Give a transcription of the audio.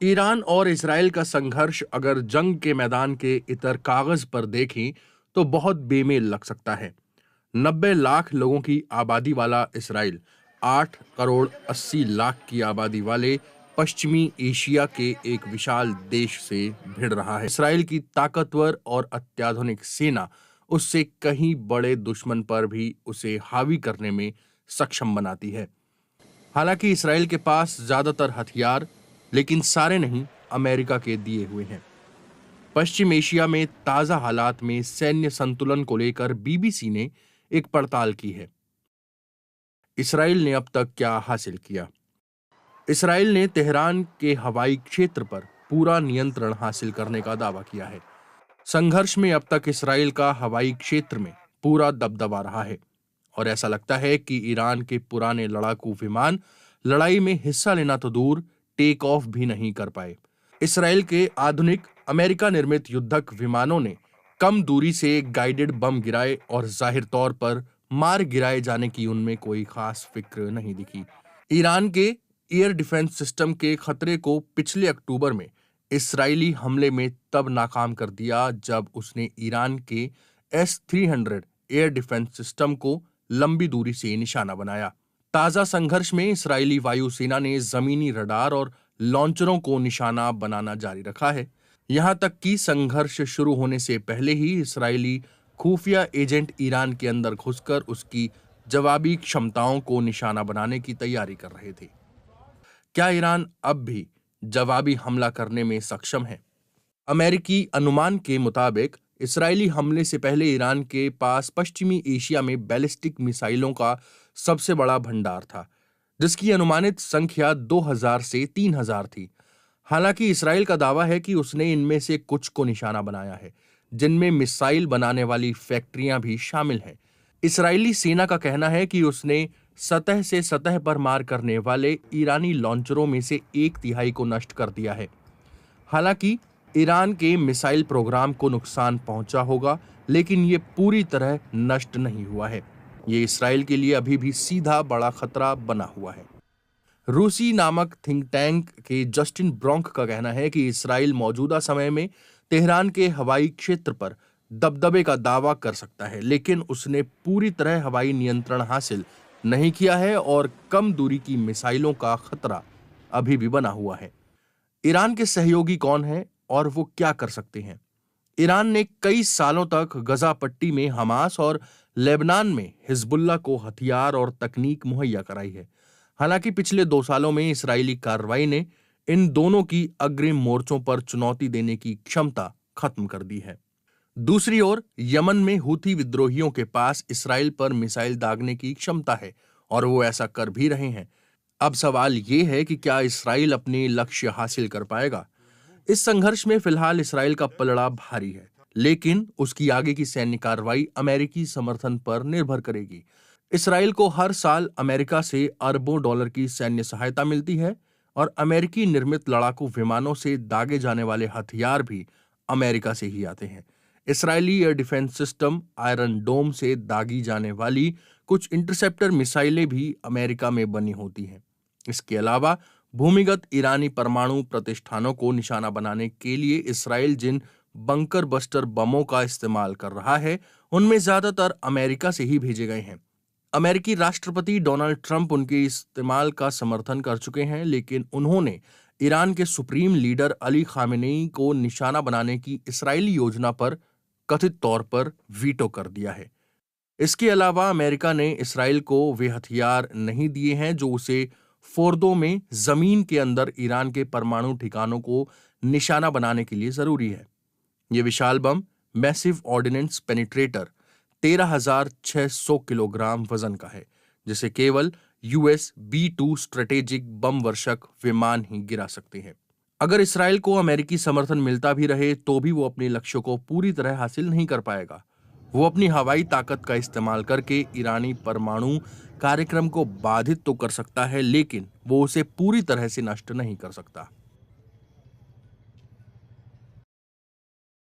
Iran और Israel का संघर्ष अगर जंग के मैदान के इतर कागज पर देखें तो बहुत बेमेल लग सकता है। 90 लाख लोगों की आबादी वाला इसराइल 8 करोड़ 80 लाख की आबादी वाले पश्चिमी एशिया के एक विशाल देश से भिड़ रहा है। इसराइल की ताकतवर और अत्याधुनिक सेना उससे कहीं बड़े दुश्मन पर भी उसे हावी करने में सक्षम बनाती है। हालांकि इसराइल के पास ज्यादातर हथियार, लेकिन सारे नहीं, अमेरिका के दिए हुए हैं। पश्चिम एशिया में ताजा हालात में सैन्य संतुलन को लेकर बीबीसी ने एक पड़ताल की है। इसराइल ने अब तक क्या हासिल किया? इसराइल ने तेहरान के हवाई क्षेत्र पर पूरा नियंत्रण हासिल करने का दावा किया है। संघर्ष में अब तक इसराइल का हवाई क्षेत्र में पूरा दबदबा रहा है और ऐसा लगता है कि ईरान के पुराने लड़ाकू विमान लड़ाई में हिस्सा लेना तो दूर, टेक ऑफ भी नहीं कर पाए। इसराइल के आधुनिक अमेरिका निर्मित युद्धक विमानों ने कम दूरी से गाइडेड बम गिराए और जाहिर तौर पर मार गिराए जाने की उनमें कोई खास फिक्र नहीं दिखी। ईरान के एयर डिफेंस सिस्टम के खतरे को पिछले अक्टूबर में इसराइली हमले में तब नाकाम कर दिया जब उसने ईरान के S-300 एयर डिफेंस सिस्टम को लंबी दूरी से निशाना बनाया। ताजा संघर्ष में इसराइली वायुसेना ने जमीनी रडार और लॉन्चरों को निशाना बनाना जारी रखा है। यहां तक कि संघर्ष शुरू होने से पहले ही इसराइली खुफिया एजेंट ईरान के अंदर घुसकर उसकी जवाबी क्षमताओं को निशाना बनाने की तैयारी कर रहे थे। क्या ईरान अब भी जवाबी हमला करने में सक्षम है? अमेरिकी अनुमान के मुताबिक इसराइली हमले से पहले ईरान के पास पश्चिमी एशिया में बैलिस्टिक मिसाइलों का सबसे बड़ा भंडार था, जिसकी अनुमानित संख्या 2000 से 3000 थी। हालांकि इसराइल का दावा है कि उसने इनमें से कुछ को निशाना बनाया है, जिनमें मिसाइल बनाने वाली फैक्ट्रियां भी शामिल हैं। इसराइली सेना का कहना है कि उसने सतह से सतह पर मार करने वाले ईरानी लॉन्चरों में से 1/3 को नष्ट कर दिया है। हालांकि ईरान के मिसाइल प्रोग्राम को नुकसान पहुंचा होगा, लेकिन ये पूरी तरह नष्ट नहीं हुआ है। ये इसराइल के लिए अभी भी सीधा बड़ा खतरा बना हुआ है। रूसी नामक थिंक टैंक के जस्टिन ब्रोंक का कहना है कि इसराइल मौजूदा समय में तेहरान के हवाई क्षेत्र पर दबदबे का दावा कर सकता है, लेकिन उसने पूरी तरह हवाई नियंत्रण हासिल नहीं किया है और कम दूरी की मिसाइलों का खतरा अभी भी बना हुआ है। ईरान के सहयोगी कौन हैं और वो क्या कर सकते हैं? ईरान ने कई सालों तक गजा पट्टी में हमास और लेबनान में हिजबुल्लाह को हथियार और तकनीक मुहैया कराई है। हालांकि पिछले 2 सालों में इसराइली कार्रवाई ने इन दोनों की अग्रिम मोर्चों पर चुनौती देने की क्षमता खत्म कर दी है। दूसरी ओर यमन में हूथी विद्रोहियों के पास इसराइल पर मिसाइल दागने की क्षमता है और वो ऐसा कर भी रहे हैं। अब सवाल ये है कि क्या इसराइल अपने लक्ष्य हासिल कर पाएगा? इस संघर्ष में फिलहाल इसराइल का पलड़ा भारी है, लेकिन उसकी आगे की सैन्य कार्रवाई अमेरिकी समर्थन पर निर्भर करेगी। इसराइल को हर साल अमेरिका से अरबों डॉलर की सैन्य सहायता मिलती है और अमेरिकी निर्मित लड़ाकू विमानों से दागे जाने वाले हथियार भी अमेरिका से ही आते हैं। Israeli air defence system Iron Dome से दागी जाने वाली कुछ इंटरसेप्टर मिसाइलें भी अमेरिका में बनी होती हैं। इसके अलावा भूमिगत ईरानी परमाणु प्रतिष्ठानों को निशाना बनाने के लिए इसराइल जिन बंकर बस्टर बमों का इस्तेमाल कर रहा है, उनमें ज्यादातर अमेरिका से ही भेजे गए हैं। अमेरिकी राष्ट्रपति डोनाल्ड ट्रंप उनके इस्तेमाल का समर्थन कर चुके हैं, लेकिन उन्होंने ईरान के सुप्रीम लीडर अली खामेनेई को निशाना बनाने की इसराइली योजना पर कथित तौर पर वीटो कर दिया है। इसके अलावा अमेरिका ने इसराइल को वे हथियार नहीं दिए हैं जो उसे फोर्दो में जमीन के अंदर ईरान के परमाणु ठिकानों को निशाना बनाने के लिए जरूरी है। ये विशाल बम मैसिव ऑर्डिनेंस पेनिट्रेटर 13,600 किलोग्राम वजन का है, जिसे केवल US B-2 स्ट्रेटेजिक बम वर्षक विमान ही गिरा सकते हैं। अगर इसराइल को अमेरिकी समर्थन मिलता भी रहे तो भी वो अपने लक्ष्यों को पूरी तरह हासिल नहीं कर पाएगा। वो अपनी हवाई ताकत का इस्तेमाल करके ईरानी परमाणु कार्यक्रम को बाधित तो कर सकता है, लेकिन वो उसे पूरी तरह से नष्ट नहीं कर सकता।